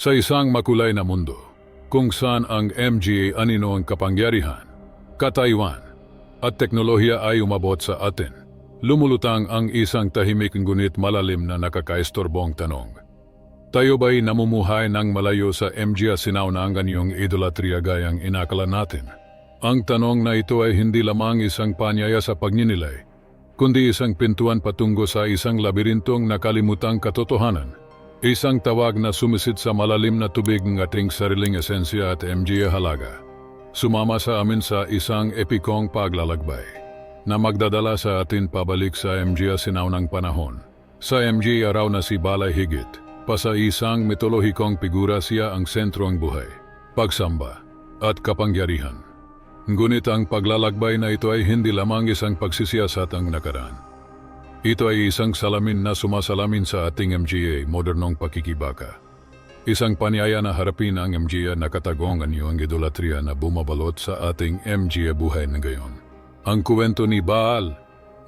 Sa isang makulay na mundo, kung saan ang MGA anino ang kapangyarihan, katayuan, at teknolohiya ay umabot sa atin, lumulutang ang isang tahimik ngunit malalim na nakakaistorbong tanong. Tayo ba'y namumuhay ng malayo sa MGA sinaunang ganyong idolatriya gayang inakala natin? Ang tanong na ito ay hindi lamang isang panyaya sa pagninilay, kundi isang pintuan patungo sa isang labirintong nakalimutang katotohanan. Isang tawag na sumisid sa malalim na tubig ng ating sariling esensya at MGA halaga. Sumama sa amin sa isang epikong paglalakbay na magdadala sa atin pabalik sa MGA sinaunang panahon. Sa MGA araw na si Balay higit, pa sa isang mitolohikong figura siya ang sentro ng buhay, pagsamba, at kapangyarihan. Ngunit ang paglalakbay na ito ay hindi lamang isang pagsisiyasat ang nakaraan. Ito ay isang salamin na sumasalamin sa ating MGA modernong pakikibaka. Isang panyaya na harapin ang MGA na katagong ang idolatria na bumabalot sa ating MGA buhay na gayon. Ang kwento ni Baal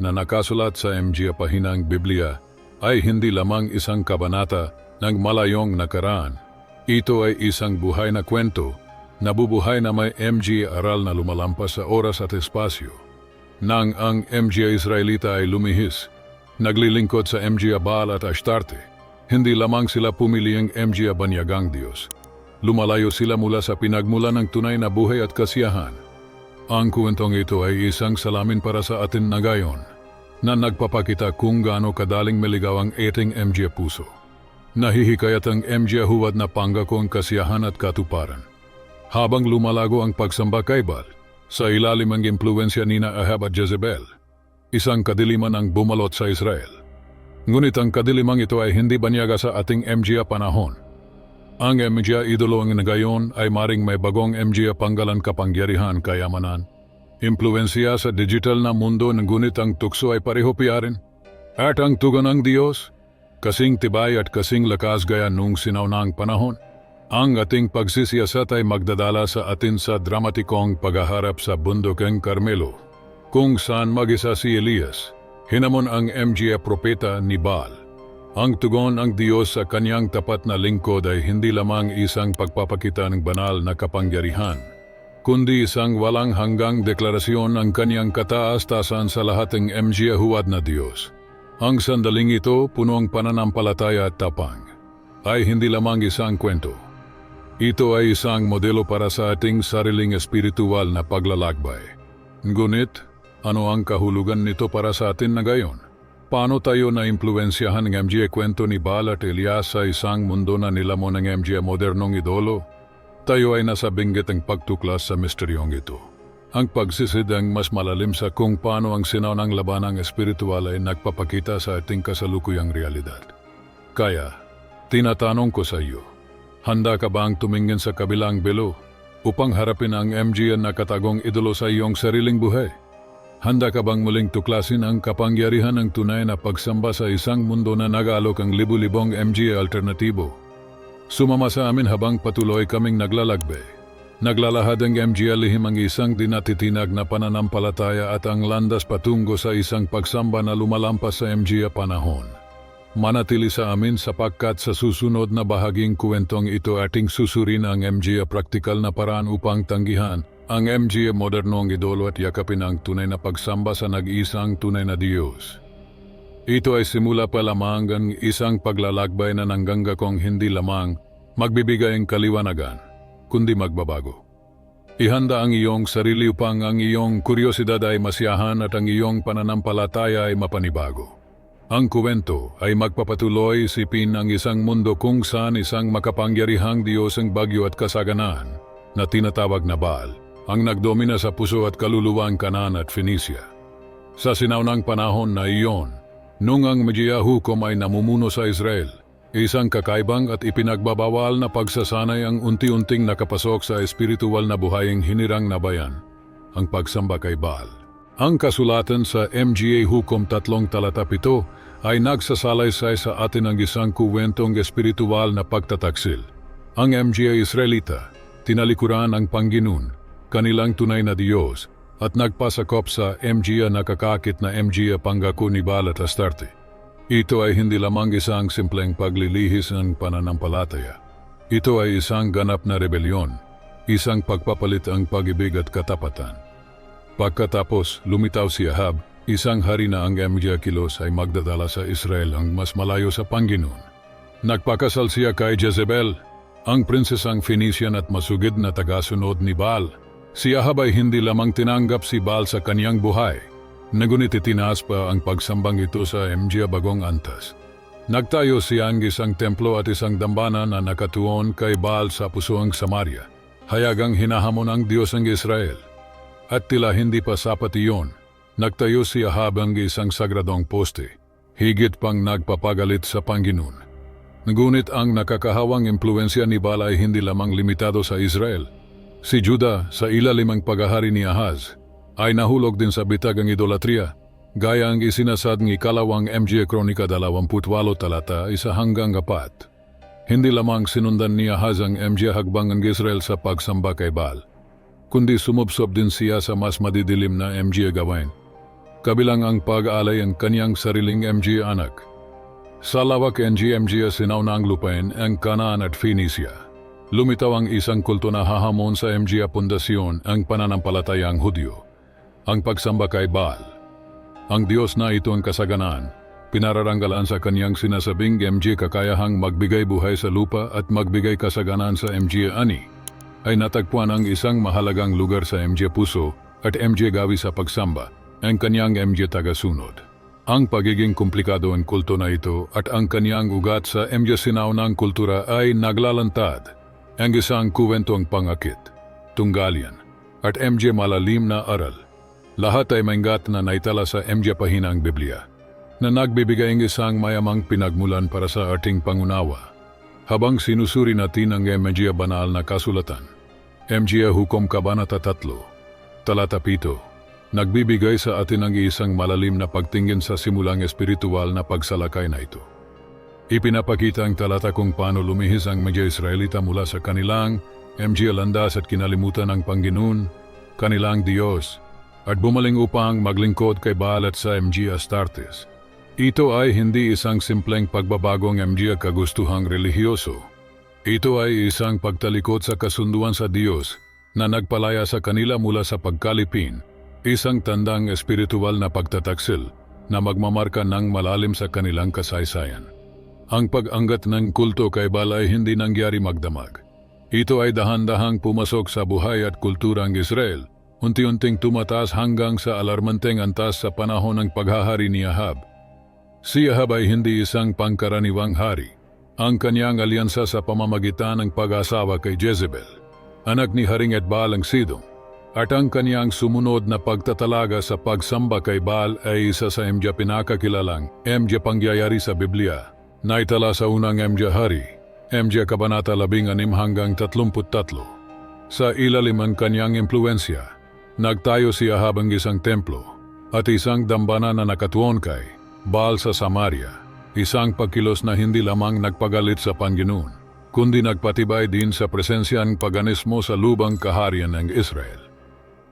na nakasulat sa MGA pahinang Biblia ay hindi lamang isang kabanata ng malayong nakaraan. Ito ay isang buhay na kwento, nabubuhay na may MGA aral na lumalampas sa oras at espasyo. Nang ang MGA Israelita ay lumihis, naglilingkod sa MGA Baal at Ashtarte, hindi lamang sila pumili ang MGA banyagang Diyos. Lumalayo sila mula sa pinagmulan ng tunay na buhay at kasiyahan. Ang kwentong ito ay isang salamin para sa atin na gayon, na nagpapakita kung gaano kadaling maligaw ang ating MGA puso. Nahihikayat ang MGA huwad na pangakong kasiyahan at katuparan. Habang lumalago ang pagsamba kay Baal, sa ilalim ang impluensya ni Ahab at Jezebel, isang kadiliman ang bumalot sa Israel. Ngunit ang kadilimang ito ay hindi banyaga sa ating MGA panahon. Ang MGA idolo ng ngayon ay maring may bagong MGA panggalan kapangyarihan kayamanan. Impluensya sa digital na mundo ngunit ang tukso ay pareho piyarin. At ang tugon ng Diyos, kasing tibay at kasing lakas gaya nung sinaunang panahon. Ang ating pagsisiyasat ay magdadala sa atin sa dramatikong paghaharap sa bundok ng Carmelo, kung saan mag-isa si Elias, hinamon ang MGA propeta ni Baal. Ang tugon ng Diyos sa kanyang tapat na lingkod ay hindi lamang isang pagpapakita ng banal na kapangyarihan, kundi isang walang hanggang deklarasyon ng kanyang kataas-tasan sa lahat ng MGA huwad na Diyos. Ang sandaling ito, punong pananampalataya at tapang, ay hindi lamang isang kwento. Ito ay isang modelo para sa ating sariling espiritual na paglalakbay. Ngunit, ano ang kahulugan nito para sa atin na gayon? Paano tayo na-impluensyahan ng MGA kwento ni Baal at Elias sa isang mundo na nilamon ng MGA modernong idolo? Tayo ay nasa binggit ng pagtuklas sa misteryong ito. Ang pagsisid ang mas malalim sa kung paano ang sinaunang labanang espiritual ay nagpapakita sa ating kasalukuyang realidad. Kaya, tinatanong ko sa iyo, handa ka bang tumingin sa kabilang belo upang harapin ang MGA na katagong idolo sa iyong sariling buhay? Handa ka bang muling tuklasin ang kapangyarihan ng tunay na pagsamba sa isang mundo na nag-aalok ang libu-libong MGA alternatibo? Sumama sa amin habang patuloy kaming naglalakbay. Naglalahad ang MGA lihim ang isang dinatitinag na pananampalataya at ang landas patungo sa isang pagsamba na lumalampas sa MGA panahon. Manatili sa amin sapagkat sa susunod na bahaging kwentong ito ating susurin ang MGA praktikal na paraan upang tanggihan ang MGA modernong idolo at yakapin ang tunay na pagsamba sa nag-iisang tunay na Diyos. Ito ay simula pa lamang ang isang paglalakbay na nanggagakong hindi lamang magbibigay ng kaliwanagan, kundi magbabago. Ihanda ang iyong sarili upang ang iyong kuryosidad ay masiyahan at ang iyong pananampalataya ay mapanibago. Ang kwento ay magpapatuloy isipin ang isang mundo kung saan isang makapangyarihang Diyos ang bagyo at kasaganaan na tinatawag na Baal ang nagdomina sa puso at kaluluwa ng Canaan at Phoenicia. Sa sinaunang panahon na iyon, nung ang MGA hukom ay namumuno sa Israel, isang kakaibang at ipinagbabawal na pagsasanay ang unti-unting nakapasok sa espiritual na buhaying hinirang na bayan, ang pagsamba kay Baal. Ang kasulatan sa MGA Hukom 3 talata 7 ay nagsasalaysay sa atin ang isang kuwentong espiritual na pagtataksil. Ang MGA Israelita, tinalikuran ang Panginoon, kanilang tunay na Diyos, at nagpasakop sa MGA nakakakit na MGA pangako ni Baal at Astarte. Ito ay hindi lamang isang simpleng paglilihis ng pananampalataya. Ito ay isang ganap na rebelyon, isang pagpapalit ang pag-ibig at katapatan. Pagkatapos, lumitaw si Ahab, isang hari na ang MJ kilos ay magdadala sa Israel ang mas malayo sa Panginoon. Nagpakasal siya kay Jezebel, ang prinsesang Phoenician at masugid na tagasunod ni Baal. Si Ahab ay hindi lamang tinanggap si Baal sa kanyang buhay, ngunit itinaas pa ang pagsambang ito sa MJ bagong antas. Nagtayo siya ng isang templo at isang dambana na nakatuon kay Baal sa pusoang Samaria, hayagang hinahamon ang Diyos ng Israel. At tila hindi pa sapat iyon, nagtayo si Ahab ng isang sagradong poste, higit pang nagpapagalit sa Panginoon. Ngunit ang nakakahawang impluensya ni Baal ay hindi lamang limitado sa Israel. Si Juda, sa ilalim ng paghahari ni Ahaz, ay nahulog din sa bitag ang idolatria, gaya ang isinasad ng ikalawang MJ Kronika 28 talata 1 hanggang 4. Hindi lamang sinundan ni Ahaz ang MJ hagbang ng Israel sa pagsamba kay Baal, kundi sumubsob din siya sa mas madidilim na MJ gawain, kabilang ang pag-aalay ang kanyang sariling MJ anak. Sa lawak MJ sinauna ang lupain ang Canaan at Phoenicia. Lumitaw ang isang kulto na hahamon sa MJ pundasyon ang pananampalatayang Hudyo, ang pagsamba kay Baal. Ang Diyos na ito ang kasaganaan, pinararanggalan sa kanyang sinasabing MJ kakayahang magbigay buhay sa lupa at magbigay kasaganaan sa MJ ani, ay natagpuan ang isang mahalagang lugar sa MJ puso at MJ gawi sa pagsamba, ang kanyang MJ tagasunod. Ang pagiging komplikado ang kulto na ito at ang kanyang ugat sa MJ sinaunang kultura ay naglalantad. Ang isang kuwentong pangakit, tunggalyan, at MJ malalim na aral. Lahat ay maingat na naitala sa MJ pahinang Biblia, na nagbibigay ng isang mayamang pinagmulan para sa ating pangunawa. Habang sinusuri natin ang MJ banal na kasulatan, MJ Hukom Kabanata 3, talata 7, nagbibigay sa atin ang isang malalim na pagtingin sa simulang espiritual na pagsalakay na ito. Ipinapakita ang talata kung paano lumihis ang mga Israelita mula sa kanilang MJ landas at kinalimutan ng Panginoon, kanilang Diyos, at bumaling upang maglingkod kay Baal at sa MJ Astartes. Ito ay hindi isang simpleng pagbabagong MJ kagustuhang relihiyoso. Ito ay isang pagtalikod sa kasunduan sa Diyos na nagpalaya sa kanila mula sa pagkalipin, isang tandang espiritual na pagtataksil na magmamarka ng malalim sa kanilang kasaysayan. Ang pag-angat ng kulto kay Baal ay hindi nangyari magdamag. Ito ay dahan-dahang pumasok sa buhay at kulturang Israel, unti-unting tumataas hanggang sa alarmanteng antas sa panahon ng paghahari ni Ahab. Si Ahab ay hindi isang pangkaraniwang hari. Ang kanyang alyansa sa pamamagitan ng pag-asawa kay Jezebel, anak ni Haring Baal ang Sidom, at ang kanyang sumunod na pagtatalaga sa pagsamba kay Baal ay isa sa MJ pinakakilalang MJ pangyayari sa Biblia, na itala sa unang MJ Hari, MJ Kabanata 16 hanggang 33. Sa ilalim ng kanyang impluensya, nagtayo si Ahab ang isang templo at isang dambana na nakatuon kay Baal sa Samaria, isang pagkilos na hindi lamang nagpagalit sa Panginoon, kundi nagpatibay din sa presensya ng paganismo sa lubang kaharian ng Israel.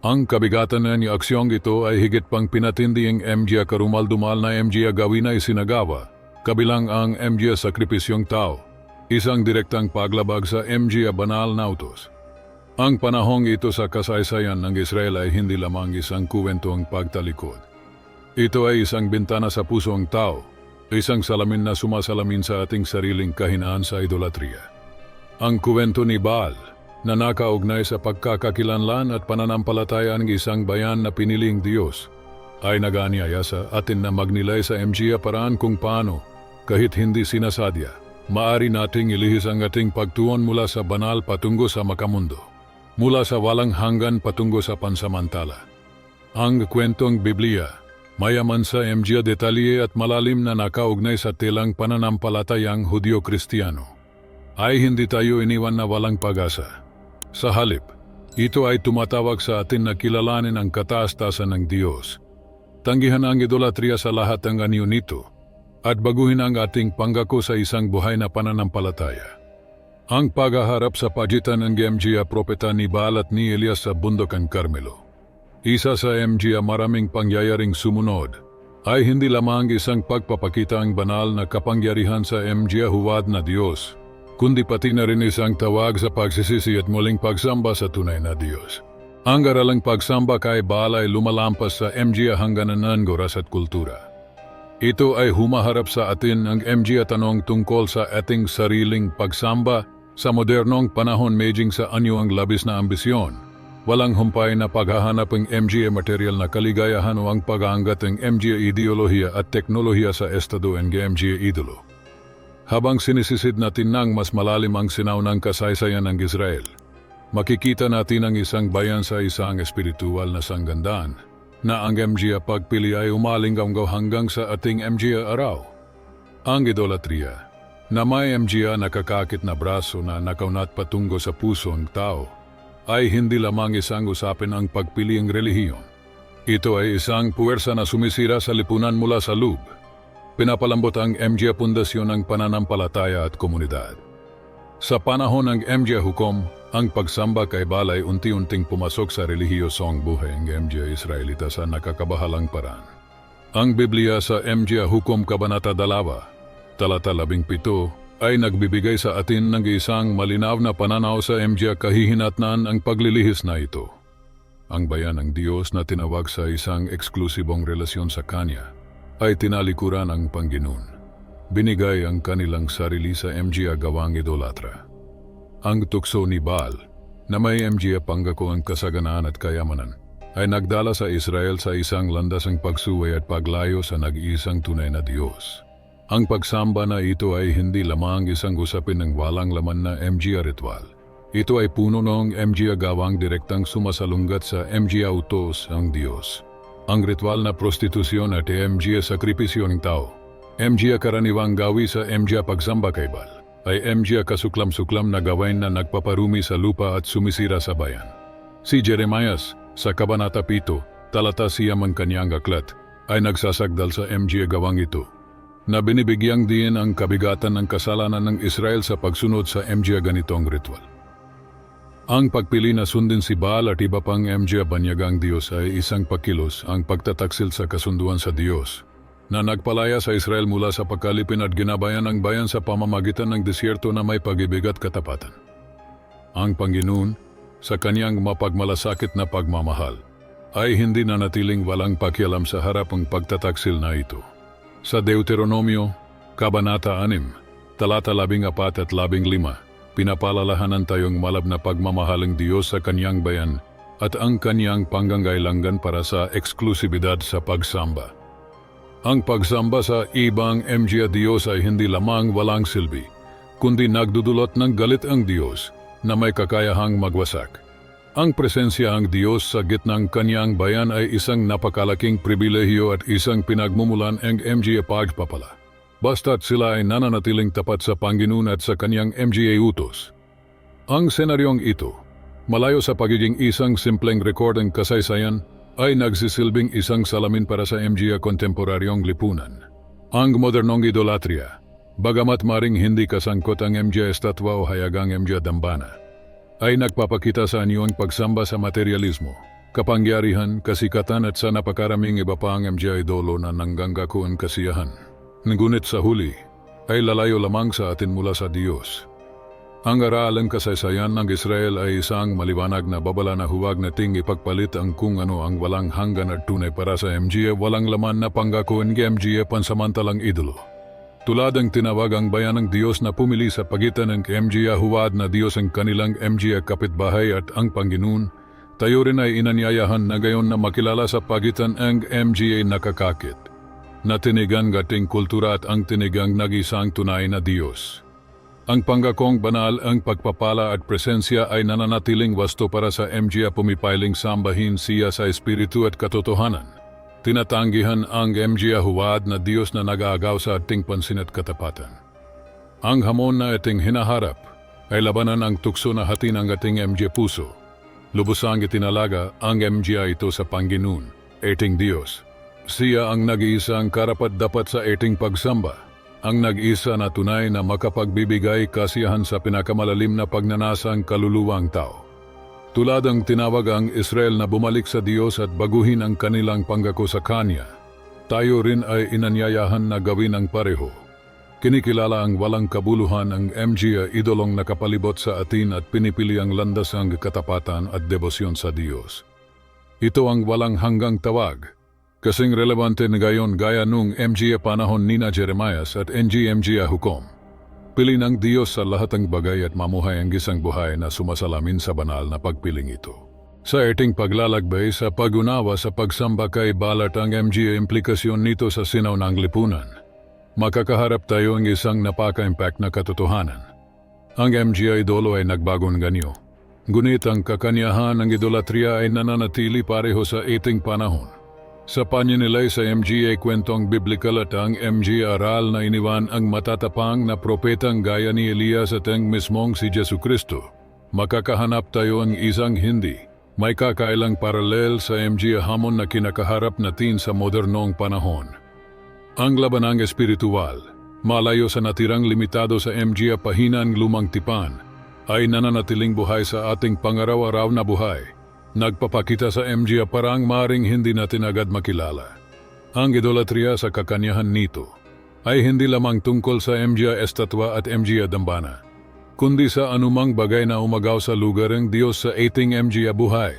Ang kabigatan ng aksyong ito ay higit pang pinatindi ang MJ karumal-dumal na MJ gawin na isinagawa, kabilang ang MJ sakripisyong tao, isang direktang paglabag sa MJ banal na utos. Ang panahong ito sa kasaysayan ng Israel ay hindi lamang isang kuwentong pagtalikod. Ito ay isang bintana sa puso ng tao, isang salamin na sumasalamin sa ating sariling kahinaan sa idolatria. Ang kuwento ni Baal, na nakaugnay sa pagkakakilanlan at pananampalataya ng isang bayan na piniling Diyos, ay nag-aanyaya sa atin na magnilay sa MJ paraan kung paano, kahit hindi sinasadya, maari nating ilihis ang ating pagtuon mula sa banal patungo sa makamundo, mula sa walang hanggan patungo sa pansamantala. Ang kwentong Biblia, mayaman sa MJ detalye at malalim na nakaugnay sa tilang pananampalatayang Hudyo-Kristiyano, ay hindi tayo iniwan na walang pag-asa. Sa halip, ito ay tumatawag sa atin na kilalanin ang kataas-taasan ng Diyos. Tanggihan ang idolatria sa lahat ng anyo nito, at baguhin ang ating panggako sa isang buhay na pananampalataya. Ang paghaharap sa pagitan ng MJ propeta ni Baal at ni Elias sa bundok ng Carmelo, isa sa MJ maraming pangyayaring sumunod, ay hindi lamang isang pagpapakita ang banal na kapangyarihan sa MJ huwad na Diyos, kundi pati na rin isang tawag sa pagsisisi at muling pagsamba sa tunay na Diyos. Ang aralang pagsamba kay Baal ay lumalampas sa MG hangganan oras at kultura. Ito ay humaharap sa atin ang MG tanong tungkol sa ating sariling pagsamba sa modernong panahon medjing sa anyo ang labis na ambisyon. Walang humpay na paghahanap ng MG material na kaligayahan o ang pag-aangat ng MG ideolohiya at teknolohiya sa estado ng MG idolo. Habang sinisisid natin ng mas malalim ang sinaunang kasaysayan ng Israel, makikita natin ang isang bayan sa isang espiritual na sanggandaan na ang MG pagpili ay umalinggaw hanggang sa ating MG araw. Ang idolatria na may MG nakakakit na braso na nakaunat patungo sa pusong tao ay hindi lamang isang usapin ang pagpili ng relihiyon. Ito ay isang puwersa na sumisira sa lipunan mula sa loob. Pinapalambot ang MG pundasyon ng pananampalataya at komunidad. Sa panahon ng MG hukom, ang pagsamba kay Baal ay unti-unting pumasok sa relihiyosong buhay ng MG Israelita sa nakakabahalang paraan. Ang Biblia sa MG hukom Kabanata 2, talata 17, ay nagbibigay sa atin ng isang malinaw na pananaw sa MG kahihinatnan ang paglilihis na ito. Ang bayan ng Diyos na tinawag sa isang eksklusibong relasyon sa Kanya ay tinalikuran ang Panginoon. Binigay ang kanilang sarili sa MG gawang idolatra. Ang tukso ni Baal, na may MG pangako ang kasaganaan at kayamanan, ay nagdala sa Israel sa isang landasang pagsuway at paglayo sa nag-iisang tunay na Diyos. Ang pagsamba na ito ay hindi lamang isang usapin ng walang laman na MG ritual. Ito ay puno ng MG gawang direktang sumasalunggat sa MG utos ang Diyos. Ang ritual na prostitusyon at MG sakripisyo ng tao. MG karaniwang gawi sa MG pagsamba kay Baal ay MG kasuklam-suklam na gawain na nagpaparumi sa lupa at sumisira sa bayan. Si Jeremias sa Kabanata 7, talata 6 ang kanyang aklat ay nagsasagdal sa MG gawang ito na binibigyang diin ang kabigatan ng kasalanan ng Israel sa pagsunod sa MG ganitong ritual. Ang pagpili na sundin si Baal at iba pang MG banyagang Diyos ay isang pagkilos ang pagtataksil sa kasunduan sa Diyos na nagpalaya sa Israel mula sa pagkalipin at ginabayan ang bayan sa pamamagitan ng disyerto na may pag-ibig at katapatan. Ang Panginoon, sa kanyang mapagmalasakit na pagmamahal, ay hindi nanatiling walang pakialam sa harap ng pagtataksil na ito. Sa Deuteronomio, Kabanata 6, talata 14 at 15, pinapalalahanan tayong malab na pagmamahaling Diyos sa kanyang bayan at ang kanyang panggangailangan para sa eksklusibidad sa pagsamba. Ang pagsamba sa ibang MG Diyos ay hindi lamang walang silbi, kundi nagdudulot ng galit ang Diyos na may kakayahang magwasak. Ang presensya ng Diyos sa gitnang kanyang bayan ay isang napakalaking pribilehiyo at isang pinagmumulan ng MG pagpapala. Basta't sila ay nananatiling tapat sa Panginoon at sa kanyang MG utos. Ang senaryong ito, malayo sa pagiging isang simpleng record ng kasaysayan, ay nagsisilbing isang salamin para sa MG kontemporaryong lipunan. Ang modernong idolatria, bagamat maring hindi kasangkot ang MG estatwa o hayagang MG dambana, ay nagpapakita sa anyong pagsamba sa materialismo, kapangyarihan, kasikatan at sa napakaraming iba pa ang MG idolo na nanggagaku ang kasiyahan. Ngunit sa huli, ay lalayo lamang sa atin mula sa Diyos. Ang aralang kasaysayan ng Israel ay isang maliwanag na babala na huwag nating ipagpalit ang kung ano ang walang hanggan at tunay para sa MG walang laman na pangako ng MG pansamantalang idolo. Tulad ang tinawag ang bayan ng Diyos na pumili sa pagitan ng MG huwad na Diyos ang kanilang MG kapitbahay at ang Panginoon, tayo rin ay inanyayahan na gayon na makilala sa pagitan ng MG nakakakit, na tinigang gating kultura at ang tinigang nag-isang tunay na Diyos. Ang panggakong banal ang pagpapala at presensya ay nananatiling wasto para sa MG pumipiling sambahin siya sa espiritu at katotohanan. Tinatanggihan ang MG huwad na Diyos na nag-aagaw sa ating pansin at katapatan. Ang hamon na ating hinaharap ay labanan ang tukso na hati ng ating MG puso. Lubusang itinalaga ang MG ito sa Panginoon, ating Diyos. Siya ang nag-iisang karapat-dapat sa ating pagsamba, ang nag-isa na tunay na makapagbibigay kasiyahan sa pinakamalalim na pagnanasang kaluluwang tao. Tulad ang tinawag ang Israel na bumalik sa Diyos at baguhin ang kanilang panggako sa Kanya, tayo rin ay inanyayahan na gawin ang pareho. Kinikilala ang walang kabuluhan ang MG idolong nakapalibot sa atin at pinipili ang landas ng katapatan at debosyon sa Diyos. Ito ang walang hanggang tawag. Kasing relevante ngayon gaya nung MG panahon nina Jeremias at MG hukom. Pili ng Diyos sa lahat ng bagay at mamuhay ang gisang buhay na sumasalamin sa banal na pagpiling ito. Sa ating paglalakbay sa pag-unawa sa pagsamba kay Balat ang MG implikasyon nito sa sinaw ng lipunan. Makakaharap tayo ng isang napaka-impact na katotohanan. Ang MG idolo ay nagbagong ganyo. Ngunit ang kakanyahan ng idolatria ay nananatili pareho sa ating panahon. Sa paninilay sa MG ay kwentong biblikal at ang MG aral na iniwan ang matatapang na propetang gaya ni Elias at ang mismong si Jesucristo. Makakahanap tayo ng isang hindi may kakailang paralel sa MG hamon na kinakaharap natin sa modernong panahon. Ang labanang espiritual, malayo sa natirang limitado sa MG pahinang lumang tipan, ay nananatiling buhay sa ating pangaraw-araw na buhay. Nagpapakita sa MG parang maring hindi natin agad makilala. Ang idolatria sa kakanyahan nito ay hindi lamang tungkol sa MG estatwa at MG dambana, kundi sa anumang bagay na umagaw sa lugar ng Diyos sa ating MG buhay.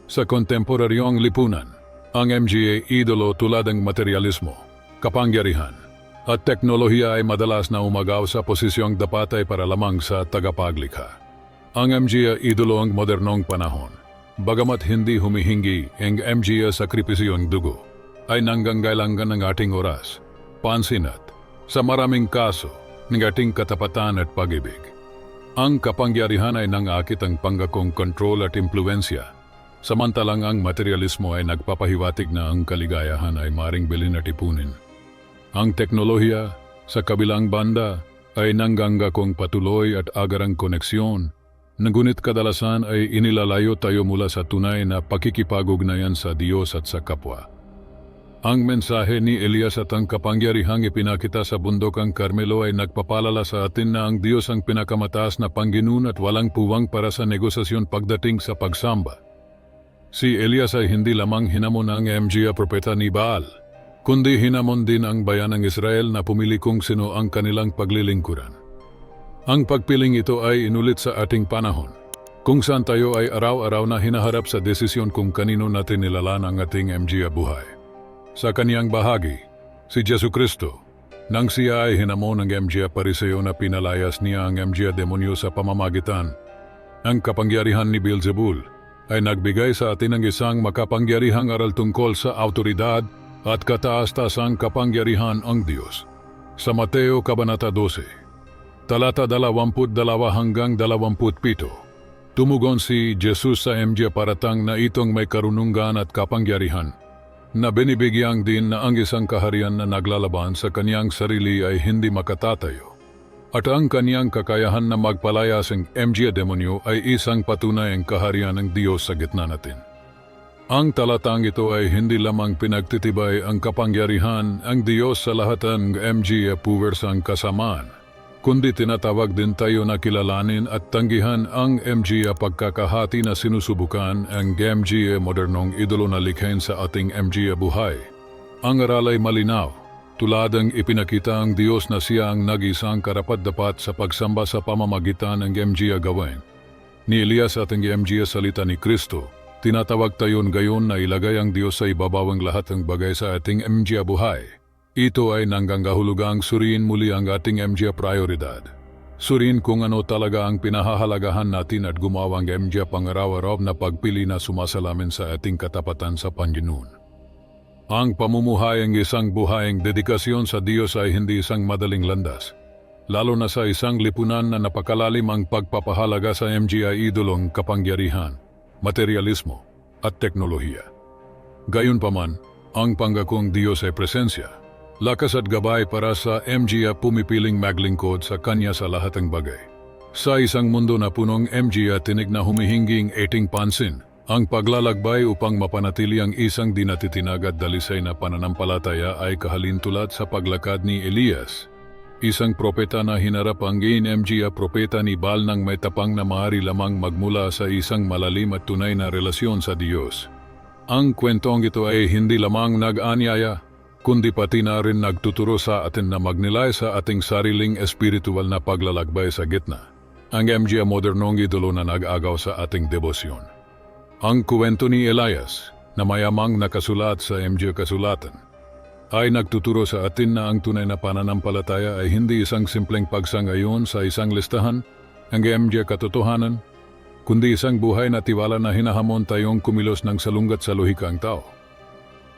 Sa kontemporaryong lipunan, ang MG idolo tulad ng materialismo, kapangyarihan, at teknolohiya ay madalas na umagaw sa posisyong dapatay para lamang sa tagapaglikha. Ang MG idolo ang modernong panahon, bagamat hindi humihingi ang MG sakripisyong dugo, ay nanggangailangan ng ating oras, pansin at, sa maraming kaso, ng ating katapatan at pag-ibig. Ang kapangyarihan ay nangakit ang panggakong kontrol at impluensya, samantalang ang materialismo ay nagpapahiwatig na ang kaligayahan ay maring bilhin at ipunin. Ang teknolohiya, sa kabilang banda, ay nanggangakong patuloy at agarang koneksyon, ngunit kadalasan ay inilalayo tayo mula sa tunay na pakikipag-ugnayan sa Diyos at sa kapwa. Ang mensahe ni Elias at ang kapangyarihang ipinakita sa bundok ang Carmelo ay nagpapalala sa atin na ang Diyos ang pinakamataas na Panginoon at walang puwang para sa negosasyon pagdating sa pagsamba. Si Elias ay hindi lamang hinamon ang MG propeta ni Baal, kundi hinamon din ang bayan ng Israel na pumili kung sino ang kanilang paglilingkuran. Ang pagpiling ito ay inulit sa ating panahon, kung saan tayo ay araw-araw na hinaharap sa desisyon kung kanino natin nilalaan ang ating MG buhay. Sa kaniyang bahagi, si Jesucristo, nang siya ay hinamon ng MG Pariseo na pinalayas niya ang MG demonyo sa pamamagitan, ang kapangyarihan ni Beelzebul ay nagbigay sa atin ng isang makapangyarihang aral tungkol sa autoridad at kataas-taasang kapangyarihan ang Diyos. Sa Mateo Kabanata 12, talata 22 hanggang 27, tumugon si Jesus sa MG paratang na itong may karunungan at kapangyarihan, na binibigyang din na ang isang kaharian na naglalaban sa kaniyang sarili ay hindi makatatayo, at ang kaniyang kakayahan na magpalayas ng MG demonyo ay isang patunay ang kaharian ng Diyos sa gitna natin. Ang talatang ito ay hindi lamang pinagtitibay ang kapangyarihan ang Diyos sa lahat ng MG puwersang kasamaan, kundi tinatawag din tayo na kilalanin at tanggihan ang MG pagkakahati na sinusubukan ang MG modernong idolo na likhain sa ating MG buhay. Ang aral ay malinaw, tulad ng ipinakita ang Diyos na siya ang nag-isang karapat-dapat sa pagsamba sa pamamagitan ng MG gawin. Ni Elias at ang MG salita ni Kristo, tinatawag tayo ngayon na ilagay ang Diyos sa ibabaw ang lahat ng bagay sa ating MG buhay. Ito ay nanggangahulugang suriin muli ang ating MG prioridad. Suriin kung ano talaga ang pinahahalagahan natin at gumawa ng MG pangaraw-araw na pagpili na sumasalamin sa ating katapatan sa Panginoon. Ang pamumuhay ng isang buhayang dedikasyon sa Diyos ay hindi isang madaling landas, lalo na sa isang lipunan na napakalalim ang pagpapahalaga sa MG idolong kapangyarihan, materialismo, at teknolohiya. Gayunpaman, ang panggakong Diyos ay presensya, lakas at gabay para sa MG pumipiling maglingkod sa Kanya sa lahat ng bagay. Sa isang mundo na punong MG tinig na humihinging ating pansin, ang paglalakbay upang mapanatili ang isang di natitinag at dalisay na pananampalataya ay kahalintulad sa paglakad ni Elias, isang propeta na hinarap ang MG propeta ni Baal nang may tapang na maaari lamang magmula sa isang malalim at tunay na relasyon sa Diyos. Ang kwentong ito ay hindi lamang nag-anyaya, kundi pati na rin nagtuturo sa atin na magnilay sa ating sariling espiritual na paglalakbay sa gitna. Ang MG modernong idolo na nag-agaw sa ating debosyon. Ang kwento ni Elias, na mayamang nakasulat sa MG kasulatan, ay nagtuturo sa atin na ang tunay na pananampalataya ay hindi isang simpleng pagsangayon sa isang listahan, ang MG katotohanan, kundi isang buhay na tiwala na hinahamon tayong kumilos ng salungat sa lohikang tao.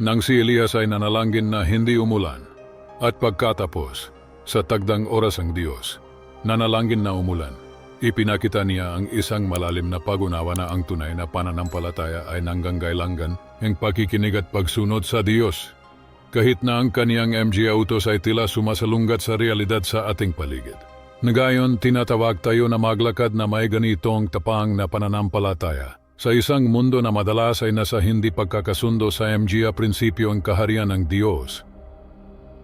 Nang si Elias ay nanalangin na hindi umulan, at pagkatapos, sa tagdang oras ang Diyos, nanalangin na umulan, ipinakita niya ang isang malalim na pag-unawa na ang tunay na pananampalataya ay nanggangailangan ang pakikinig at pagsunod sa Diyos. Kahit na ang kaniyang MG autos ay tila sumasalungat sa realidad sa ating paligid. Ngayon, tinatawag tayo na maglakad na may ganitong tapang na pananampalataya sa isang mundo na madalas ay nasa hindi pagkakasundo sa MG prinsipyo ang kaharian ng Diyos.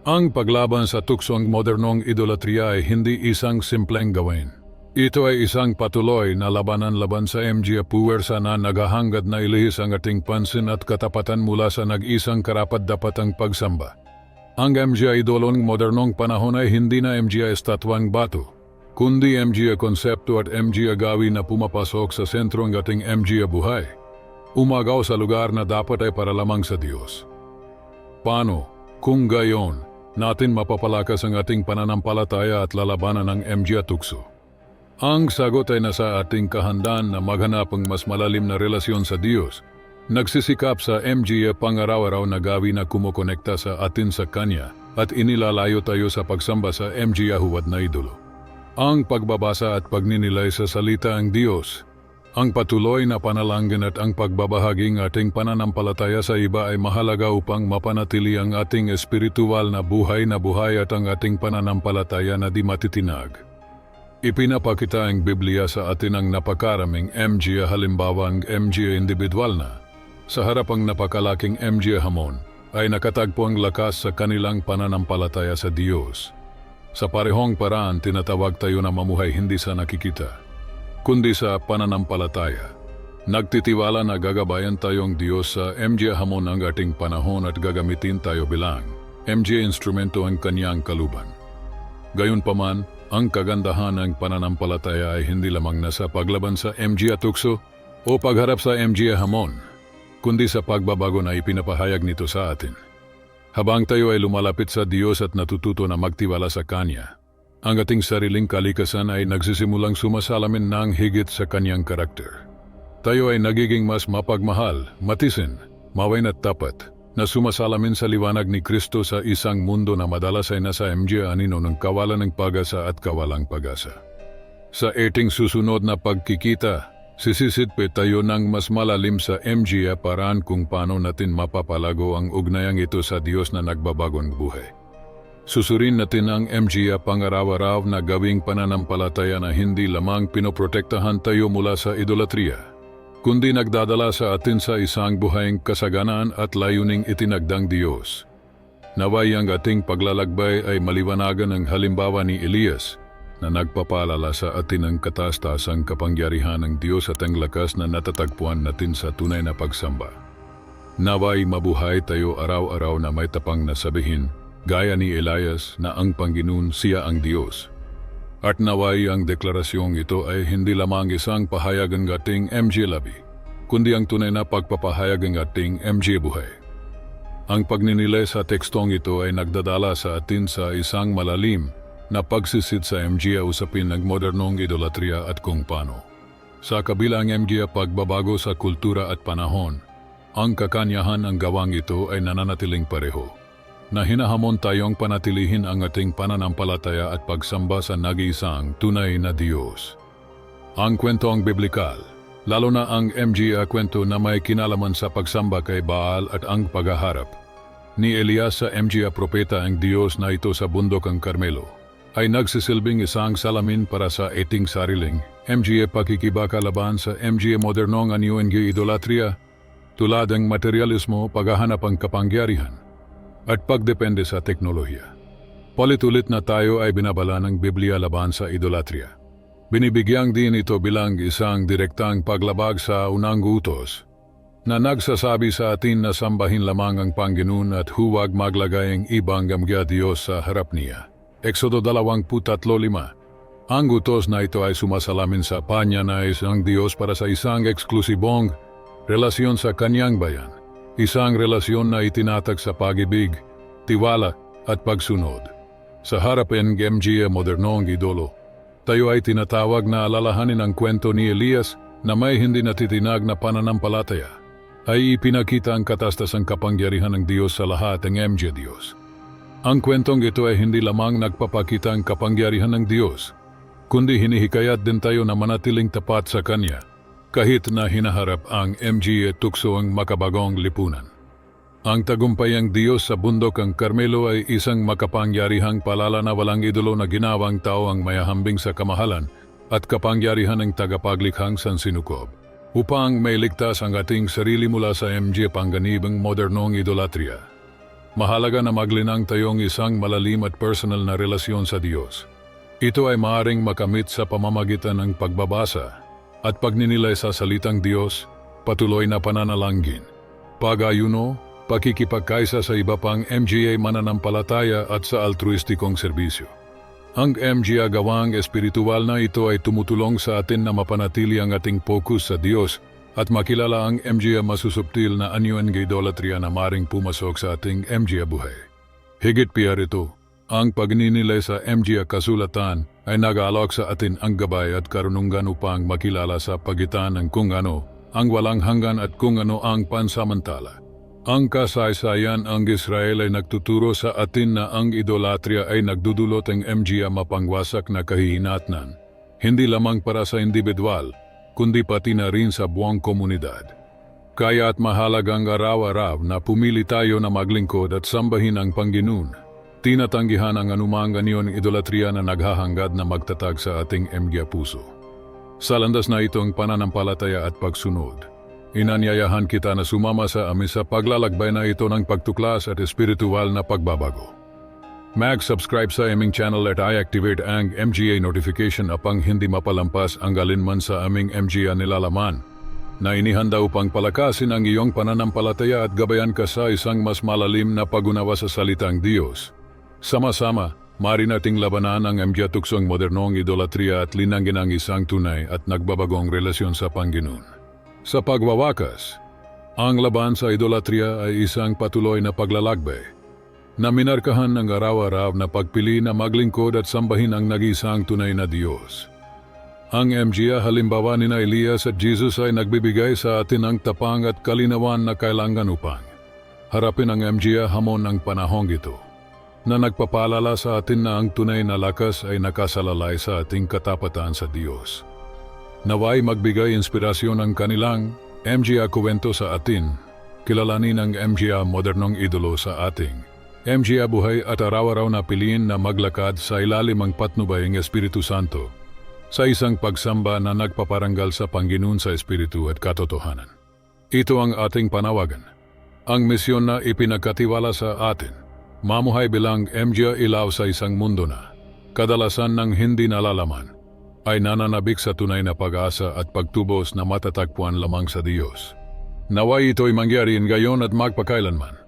Ang paglaban sa tuksong modernong idolatria ay hindi isang simpleng gawin. Ito ay isang patuloy na labanan-laban sa MG puwersa na naghahangad na ilihis ang ating pansin at katapatan mula sa nag-isang karapat-dapatang pagsamba. Ang MG idolong modernong panahon ay hindi na MG estatwang bato, kundi MG konsepto at MG gawin na pumapasok sa sentro ng ating MG buhay. Umagaw sa lugar na dapat ay para lamang sa Diyos. Paano, kung gayon, natin mapapalakas ang ating pananampalataya at lalabanan ng MG tukso? Ang sagot ay nasa ating kahandaan na maghanap ng mas malalim na relasyon sa Diyos. Nagsisikap sa MG pang-araw-araw na gawin na kumukonekta sa atin sa Kanya at inilalayo tayo sa pagsamba sa MG huwad na idolo. Ang pagbabasa at pagninilay sa salita ng Diyos, ang patuloy na panalangin at ang pagbabahaging ating pananampalataya sa iba ay mahalaga upang mapanatili ang ating espiritual na buhay at ang ating pananampalataya na di matitinag. Ipinapakita ang Biblia sa atin ang napakaraming MG halimbawa ang MG individual na, sa harap ang napakalaking MG hamon, ay nakatagpo ang lakas sa kanilang pananampalataya sa Diyos. Sa parehong paraan tinatawag tayo na mamuhay hindi sa nakikita, kundi sa pananampalataya. Nagtitiwala na gagabayan tayong Diyos sa MG hamon ang ating panahon at gagamitin tayo bilang MG instrumento ang Kanyang kaluban. Gayunpaman, ang kagandahan ng pananampalataya ay hindi lamang nasa paglaban sa MG tukso o pagharap sa MG hamon, kundi sa pagbabago na ipinapahayag nito sa atin. Habang tayo ay lumalapit sa Diyos at natututo na magtiwala sa Kanya, ang ating sariling kalikasan ay nagsisimulang sumasalamin ng higit sa Kanyang karakter. Tayo ay nagiging mas mapagmahal, matisin, mawain at tapat, na sumasalamin sa liwanag ni Kristo sa isang mundo na madalas ay nasa MG anino ng kawalan ng pag-asa at kawalang pag-asa. Sa ating susunod na pagkikita, sisisipit tayo ng mas malalim sa MG paraan kung paano natin mapapalago ang ugnayang ito sa Diyos na nagbabagong buhay. Susurin natin ang MG pang-araw-araw na gawing pananampalataya na hindi lamang pinoprotektahan tayo mula sa idolatria, kundi nagdadala sa atin sa isang buhayng kasaganaan at layuning itinagdang Diyos. Naway ang ating paglalakbay ay maliwanagan ng halimbawa ni Elias na nagpapaalala sa atin ang katastasang kapangyarihan ng Diyos at ang lakas na natatagpuan natin sa tunay na pagsamba. Naway mabuhay tayo araw-araw na may tapang na sabihin, gaya ni Elias na ang Panginoon siya ang Diyos. At naway ang deklarasyong ito ay hindi lamang isang pahayag ng ating MG labi, kundi ang tunay na pagpapahayag ng ating MG buhay. Ang pagninilay sa tekstong ito ay nagdadala sa atin sa isang malalim na pagsisid sa MG usapin ng modernong idolatria at kung paano. Sa kabilang MG pagbabago sa kultura at panahon, ang kakanyahan ng gawang ito ay nananatiling pareho, na hinahamon tayong panatilihin ang ating pananampalataya at pagsamba sa nag-iisang tunay na Diyos. Ang kwentong biblikal, lalo na ang MG kwento na may kinalaman sa pagsamba kay Baal at ang paghaharap ni Elias sa MG propeta ang Diyos na ito sa bundok ang Carmelo, ay nagsisilbing isang salamin para sa ating sariling MG pakikibaka laban sa MG modernong anyong idolatria, tulad ng materialismo, paghahanap ang kapangyarihan, at pagdepende sa teknolohiya. Palit-ulit na tayo ay binabala ng Biblia laban sa idolatria. Binibigyang din ito bilang isang direktang paglabag sa unang utos na nagsasabi sa atin na sambahin lamang ang Panginoon at huwag maglagay ang ibang gamgya Diyos sa harap niya. Exodo 23:5. Ang utos na ito ay sumasalamin sa panyanais ng Diyos para sa isang eksklusibong relasyon sa kanyang bayan. Isang relasyon na itinatag sa pag-ibig, tiwala at pagsunod. Sa harapin ng MGA modernong idolo, tayo ay tinatawag na alalahanin ang kwento ni Elias na may hindi natitinag na pananampalataya ay ipinakita ang katastasang kapangyarihan ng Diyos sa lahat ng MGA Diyos. Ang kwentong ito ay hindi lamang nagpapakita ang kapangyarihan ng Diyos, kundi hinihikayat din tayo na manatiling tapat sa Kanya kahit na hinaharap ang MGA tukso ang makabagong lipunan. Ang tagumpayang Diyos sa bundok ang Carmelo ay isang makapangyarihang palala na walang idolo na ginawang tao ang mayahambing sa kamahalan at kapangyarihan ng tagapaglikhang sansinukob upang mailigtas ang ating sarili mula sa MGA pangganibang modernong idolatria. Mahalaga na maglinang tayong isang malalim at personal na relasyon sa Diyos. Ito ay maaaring makamit sa pamamagitan ng pagbabasa at pagninilay sa salitang Diyos, patuloy na pananalangin, pag-ayuno, pakikipagkaisa sa iba pang MGA mananampalataya at sa altruistikong serbisyo. Ang MGA gawang espiritual na ito ay tumutulong sa atin na mapanatili ang ating focus sa Diyos at makilala ang MGA masusubtil na anyo ng idolatria na maring pumasok sa ating MGA buhay. Higit pa rito, ang pagninilay sa MGA kasulatan ay nag-aalok sa atin ang gabay at karunungan upang makilala sa pagitan ng kung ano ang walang hanggan at kung ano ang pansamantala. Ang kasaysayan ng Israel ay nagtuturo sa atin na ang idolatria ay nagdudulot ng MGA mapangwasak na kahihinatnan, hindi lamang para sa individual, kundi pati na rin sa buong komunidad. Kaya't mahalagang araw-araw na pumili tayo na maglingkod at sambahin ang Panginoon. Tinatanggihan ang anumang anyo ng idolatria na naghahangad na magtatag sa ating MGA puso. Sa landas na itong pananampalataya at pagsunod, inanyayahan kita na sumama sa amin sa paglalakbay na ito ng pagtuklas at espiritual na pagbabago. Mag-subscribe sa aming channel at i-activate ang MGA notification upang hindi mapalampas ang alinman sa aming MGA nilalaman na inihanda upang palakasin ang iyong pananampalataya at gabayan ka sa isang mas malalim na pag-unawa sa salitang Diyos. Sama-sama, mari nating labanan ang MGA tuksong modernong idolatria at linangin ang isang tunay at nagbabagong relasyon sa Panginoon. Sa pagwawakas, ang laban sa idolatria ay isang patuloy na paglalakbay na minarkahan ng araw-araw na pagpili na maglingkod at sambahin ang nag-isang tunay na Diyos. Ang MGA halimbawa ni Elias at Jesus ay nagbibigay sa atin ng tapang at kalinawan na kailangan upang harapin ang MGA hamon ng panahong ito, na nagpapaalala sa atin na ang tunay na lakas ay nakasalalay sa ating katapatan sa Diyos. Naway magbigay inspirasyon ang kanilang MGA kwento sa atin, kilalanin ang MGA modernong idolo sa ating MGA buhay at araw-araw na piliin na maglakad sa ilalim ng patnubay ng Espiritu Santo sa isang pagsamba na nagpaparanggal sa Panginoon sa Espiritu at katotohanan. Ito ang ating panawagan. Ang misyon na ipinagkatiwala sa atin, mamuhay bilang MGA ilaw sa isang mundo na kadalasan ng hindi nalalaman, ay nananabik sa tunay na pag-asa at pagtubos na matatagpuan lamang sa Diyos. Naway ito'y mangyari ngayon at magpakailanman.